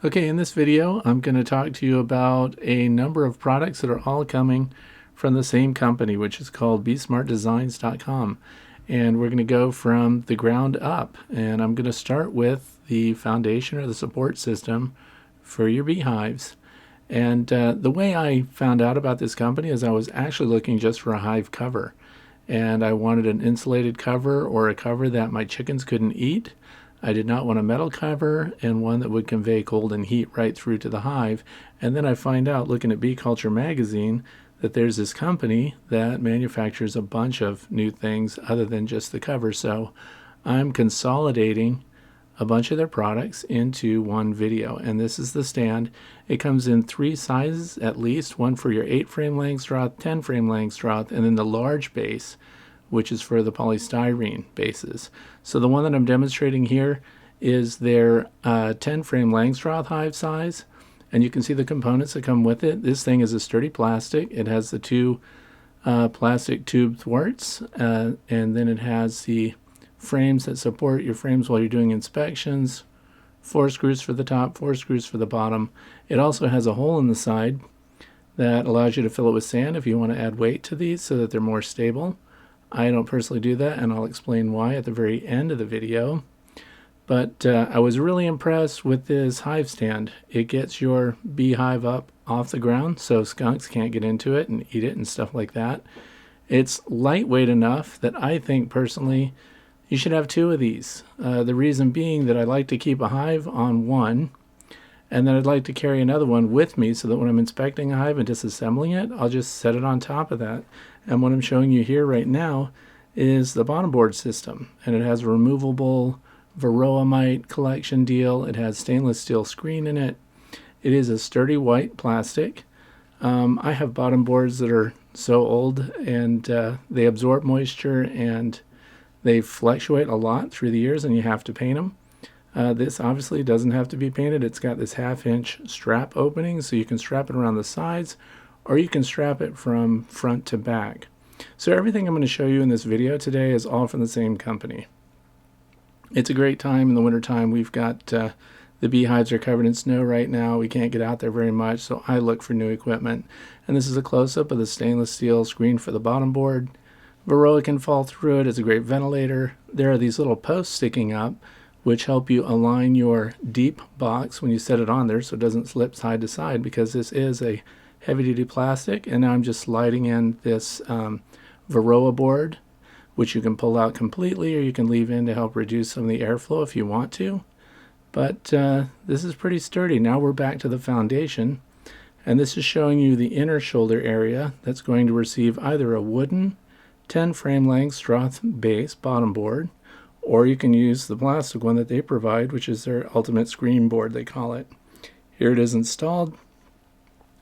Okay, in this video, I'm going to talk to you about a number of products that are all coming from the same company, which is called besmartdesigns.com. And we're going to go from the ground up. And I'm going to start with the foundation or the support system for your beehives. And the way I found out about this company is I was actually looking just for a hive cover. And I wanted an insulated cover or a cover that my chickens couldn't eat. I did not want a metal cover and one that would convey cold and heat right through to the hive. And then I find out, looking at Bee Culture magazine, that there's this company that manufactures a bunch of new things other than just the cover. So I'm consolidating a bunch of their products into one video. And this is the stand. It comes in 3 sizes at least, one for your 8 frame length straw, 10 frame length straw, and then the large base, which is for the polystyrene bases. So the one that I'm demonstrating here is their 10 frame Langstroth hive size, and you can see the components that come with it. This thing is a sturdy plastic. It has the 2 plastic tube thwarts, and then it has the frames that support your frames while you're doing inspections. 4 screws for the top, 4 screws for the bottom. It also has a hole in the side that allows you to fill it with sand if you want to add weight to these so that they're more stable. I don't personally do that, and I'll explain why at the very end of the video. But I was really impressed with this hive stand. It gets your beehive up off the ground so skunks can't get into it and eat it and stuff like that. It's lightweight enough that I think personally you should have 2 of these. The reason being that I like to keep a hive on one, and then I'd like to carry another one with me so that when I'm inspecting a hive and disassembling it, I'll just set it on top of that. And what I'm showing you here right now is the bottom board system. And it has a removable varroamite collection deal. It has stainless steel screen in it. It is a sturdy white plastic. I have bottom boards that are so old and they absorb moisture and they fluctuate a lot through the years and you have to paint them. This obviously doesn't have to be painted. It's got this 1/2 inch strap opening so you can strap it around the sides or you can strap it from front to back. So everything I'm going to show you in this video today is all from the same company. It's a great time in the wintertime. We've got the beehives are covered in snow right now. We can't get out there very much, so I look for new equipment. And this is a close-up of the stainless steel screen for the bottom board. Varroa can fall through it. It's a great ventilator. There are these little posts sticking up which help you align your deep box when you set it on there so it doesn't slip side to side, because this is a heavy-duty plastic. And now I'm just sliding in this Varroa board, which you can pull out completely or you can leave in to help reduce some of the airflow if you want to. But this is pretty sturdy. Now we're back to the foundation, and this is showing you the inner shoulder area that's going to receive either a wooden 10 frame length straw base bottom board, or you can use the plastic one that they provide, which is their ultimate screen board, they call it. Here it is installed.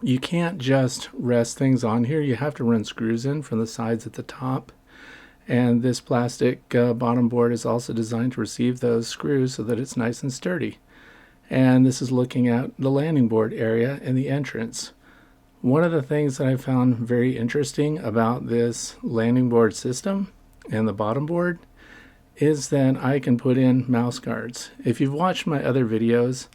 You can't just rest things on here. You have to run screws in from the sides at the top. And this plastic bottom board is also designed to receive those screws so that it's nice and sturdy. And this is looking at the landing board area and the entrance. One of the things that I found very interesting about this landing board system and the bottom board is that I can put in mouse guards. If you've watched my other videos,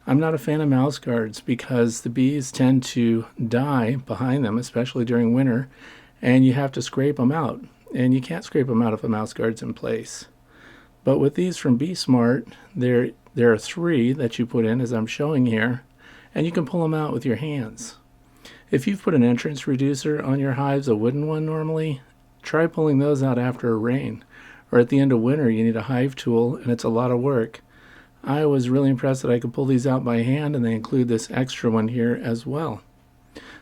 I'm not a fan of mouse guards because the bees tend to die behind them, especially during winter, and you have to scrape them out. And you can't scrape them out if a mouse guard's in place. But with these from BeeSmart, there are 3 that you put in, as I'm showing here, and you can pull them out with your hands. If you've put an entrance reducer on your hives, a wooden one normally, try pulling those out after a rain. Or at the end of winter, you need a hive tool, and it's a lot of work. I was really impressed that I could pull these out by hand, and they include this extra one here as well.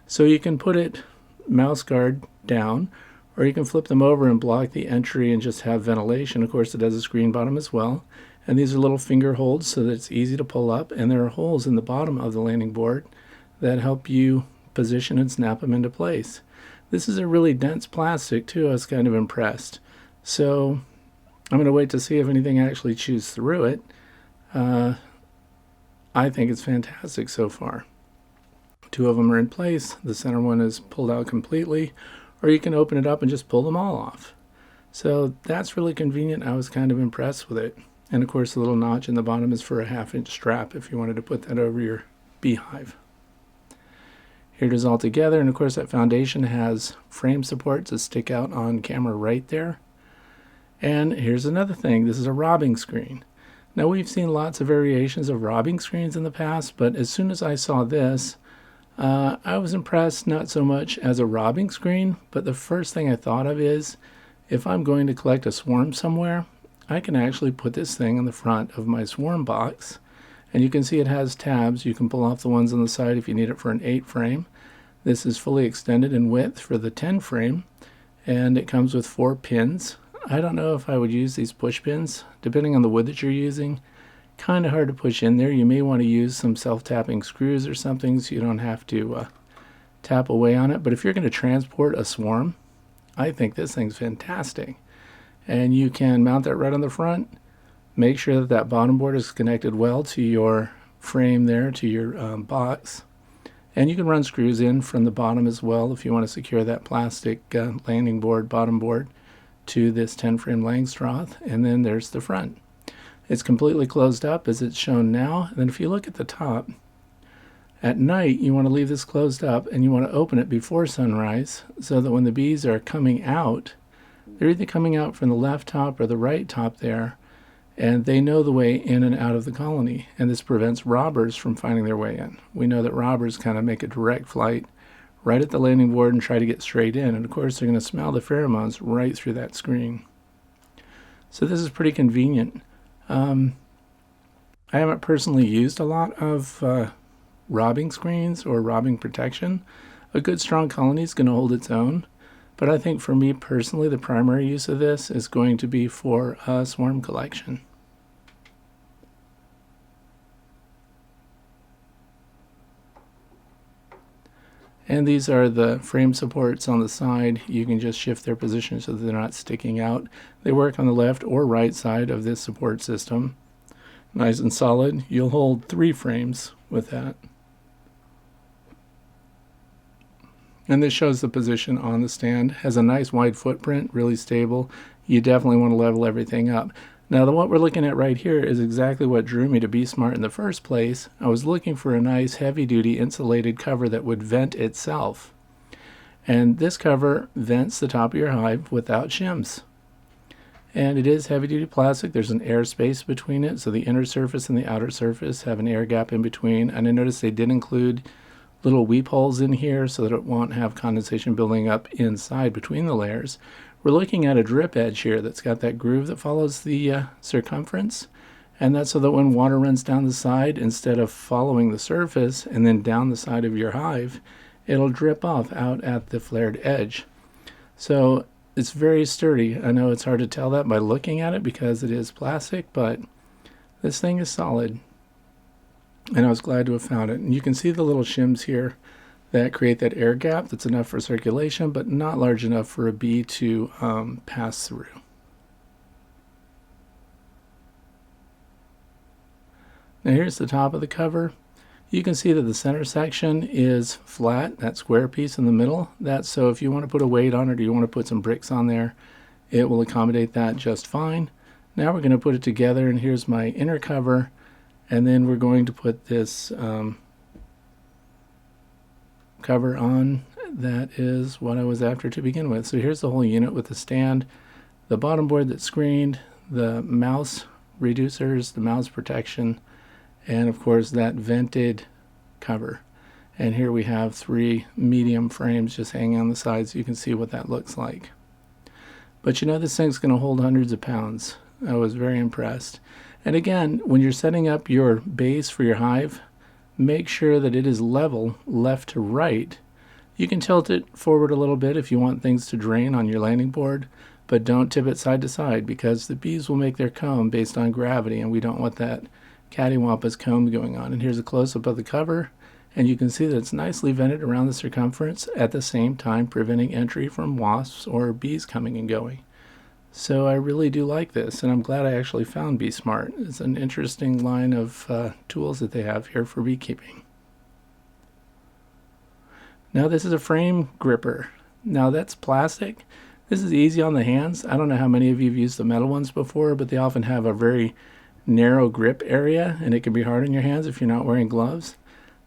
So you can put it mouse guard down, or you can flip them over and block the entry and just have ventilation. Of course, it has a screen bottom as well. And these are little finger holds so that it's easy to pull up, and there are holes in the bottom of the landing board that help you position and snap them into place. This is a really dense plastic too. I was kind of impressed. So I'm going to wait to see if anything actually chews through it. I think it's fantastic so far. 2 of them are in place. The center one is pulled out completely, or you can open it up and just pull them all off. So that's really convenient. I was kind of impressed with it. And of course the little notch in the bottom is for a 1/2 inch strap if you wanted to put that over your beehive. Here it is all together, and of course that foundation has frame supports that stick out on camera right there. And here's another thing, this is a robbing screen. Now we've seen lots of variations of robbing screens in the past, but as soon as I saw this, I was impressed, not so much as a robbing screen, but the first thing I thought of is, if I'm going to collect a swarm somewhere, I can actually put this thing on the front of my swarm box. And you can see it has tabs. You can pull off the ones on the side if you need it for an 8 frame. This is fully extended in width for the 10 frame, and it comes with 4 pins. I don't know if I would use these push pins, depending on the wood that you're using. Kind of hard to push in there. You may want to use some self-tapping screws or something so you don't have to tap away on it. But if you're going to transport a swarm, I think this thing's fantastic. And you can mount that right on the front. Make sure that that bottom board is connected well to your frame there, to your box. And you can run screws in from the bottom as well if you want to secure that plastic landing board, bottom board, to this 10 frame Langstroth. And then there's the front. It's completely closed up as it's shown now. And then if you look at the top, at night you want to leave this closed up and you want to open it before sunrise so that when the bees are coming out, they're either coming out from the left top or the right top there, and they know the way in and out of the colony, and this prevents robbers from finding their way in. We know that robbers kind of make a direct flight right at the landing board and try to get straight in, and of course they're going to smell the pheromones right through that screen. So this is pretty convenient. I haven't personally used a lot of robbing screens or robbing protection. A good strong colony is going to hold its own. But I think for me personally, the primary use of this is going to be for swarm collection. And these are the frame supports on the side. You can just shift their position so that they're not sticking out. They work on the left or right side of this support system. Nice and solid. You'll hold 3 frames with that. And this shows the position on the stand. Has a nice wide footprint, really stable. You definitely want to level everything up. Now what we're looking at right here is exactly what drew me to BeeSmart in the first place. I was looking for a nice heavy-duty insulated cover that would vent itself. And this cover vents the top of your hive without shims. And it is heavy-duty plastic. There's an air space between it, so the inner surface and the outer surface have an air gap in between. And I noticed they did include little weep holes in here so that it won't have condensation building up inside between the layers. We're looking at a drip edge here that's got that groove that follows the circumference, and that's so that when water runs down the side, instead of following the surface and then down the side of your hive, it'll drip off out at the flared edge. So it's very sturdy. I know it's hard to tell that by looking at it because it is plastic, but this thing is solid. And I was glad to have found it. And you can see the little shims here that create that air gap that's enough for circulation, but not large enough for a bee to pass through. Now here's the top of the cover. You can see that the center section is flat, that square piece in the middle. That's so if you want to put a weight on it or you want to put some bricks on there, it will accommodate that just fine. Now we're going to put it together, and here's my inner cover. And then we're going to put this cover on. That is what I was after to begin with. So here's the whole unit with the stand, the bottom board that's screened, the mouse reducers, the mouse protection, and of course that vented cover. And here we have 3 medium frames just hanging on the side so you can see what that looks like. But you know, this thing's going to hold hundreds of pounds. I was very impressed. And again, when you're setting up your base for your hive, make sure that it is level left to right. You can tilt it forward a little bit if you want things to drain on your landing board, but don't tip it side to side because the bees will make their comb based on gravity, and we don't want that cattywampus comb going on. And here's a close-up of the cover, and you can see that it's nicely vented around the circumference, at the same time preventing entry from wasps or bees coming and going. So I really do like this, and I'm glad I actually found BeeSmart. It's an interesting line of tools that they have here for beekeeping. Now this is a frame gripper. Now that's plastic. This is easy on the hands. I don't know how many of you have used the metal ones before, but they often have a very narrow grip area, and it can be hard on your hands if you're not wearing gloves.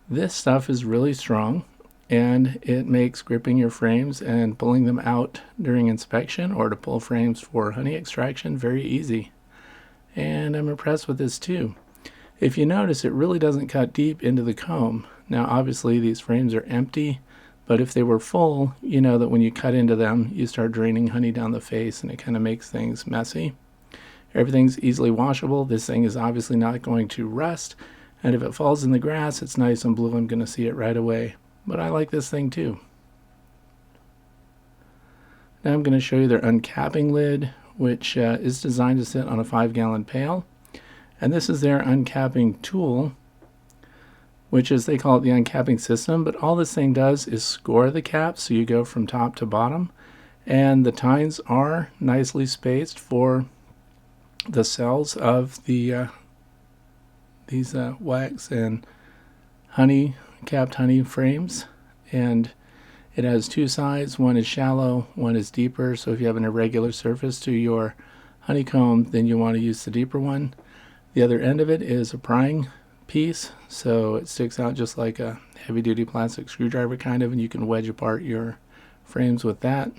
This stuff is really strong, and it makes gripping your frames and pulling them out during inspection or to pull frames for honey extraction very easy. And I'm impressed with this too. If you notice, it really doesn't cut deep into the comb. Now obviously these frames are empty, but if they were full, you know that when you cut into them, you start draining honey down the face, and it kind of makes things messy. Everything's easily washable. This thing is obviously not going to rust, and if it falls in the grass, it's nice and blue. I'm going to see it right away. But I like this thing too. Now I'm going to show you their uncapping lid, which is designed to sit on a 5-gallon pail. And this is their uncapping tool, which is, they call it the uncapping system. But all this thing does is score the caps, so you go from top to bottom. And the tines are nicely spaced for the cells of the these wax and honey, capped honey frames. And it has two sides. One is shallow, one is deeper. So if you have an irregular surface to your honeycomb, then you want to use the deeper one. The other end of it is a prying piece, so it sticks out just like a heavy-duty plastic screwdriver kind of, and you can wedge apart your frames with that.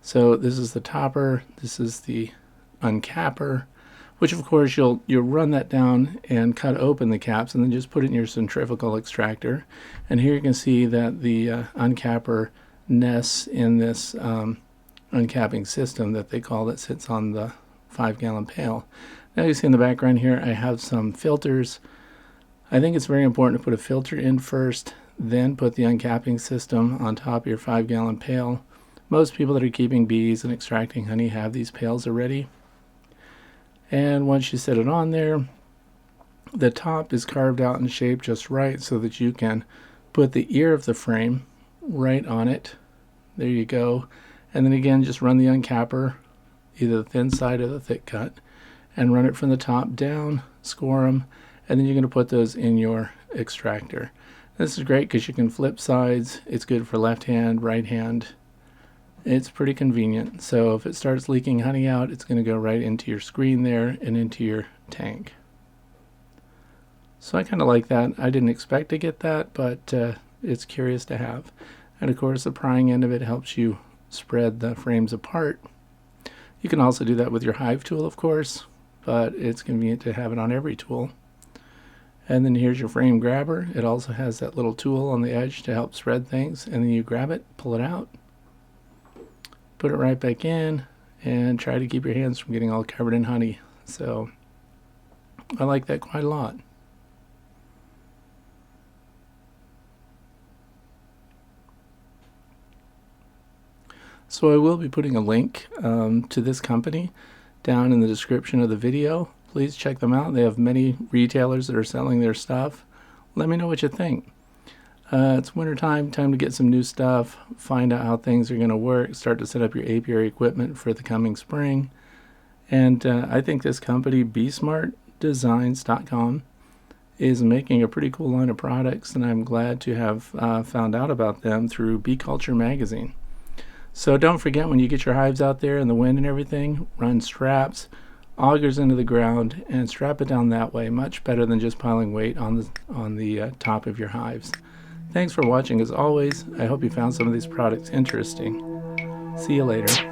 So this is the topper, this is the uncapper, which of course you'll run that down and cut open the caps and then just put it in your centrifugal extractor. And here you can see that the uncapper nests in this uncapping system that they call, that sits on the 5-gallon pail. Now you see in the background here I have some filters. I think it's very important to put a filter in first, then put the uncapping system on top of your 5-gallon pail. Most people that are keeping bees and extracting honey have these pails already. And once you set it on there, the top is carved out and shaped just right so that you can put the ear of the frame right on it. There you go. And then again, just run the uncapper, either the thin side or the thick cut, and run it from the top down, score them, and then you're going to put those in your extractor. This is great because you can flip sides. It's good for left hand, right hand. It's pretty convenient. So if it starts leaking honey out, it's going to go right into your screen there and into your tank. So I kind of like that. I didn't expect to get that, but it's curious to have. And of course the prying end of it helps you spread the frames apart. You can also do that with your Hive tool, of course, but it's convenient to have it on every tool. And then here's your frame grabber. It also has that little tool on the edge to help spread things, and then you grab it, pull it out, put it right back in, and try to keep your hands from getting all covered in honey. So I like that quite a lot. So I will be putting a link to this company down in the description of the video. Please check them out. They have many retailers that are selling their stuff. Let me know what you think. It's winter time to get some new stuff, find out how things are going to work, start to set up your apiary equipment for the coming spring. And I think this company, BeeSmartDesigns.com, is making a pretty cool line of products, and I'm glad to have found out about them through Bee Culture magazine. So don't forget, when you get your hives out there in the wind and everything, run straps, augers into the ground, and strap it down that way. Much better than just piling weight on the top of your hives. Thanks for watching as always. I hope you found some of these products interesting. See you later.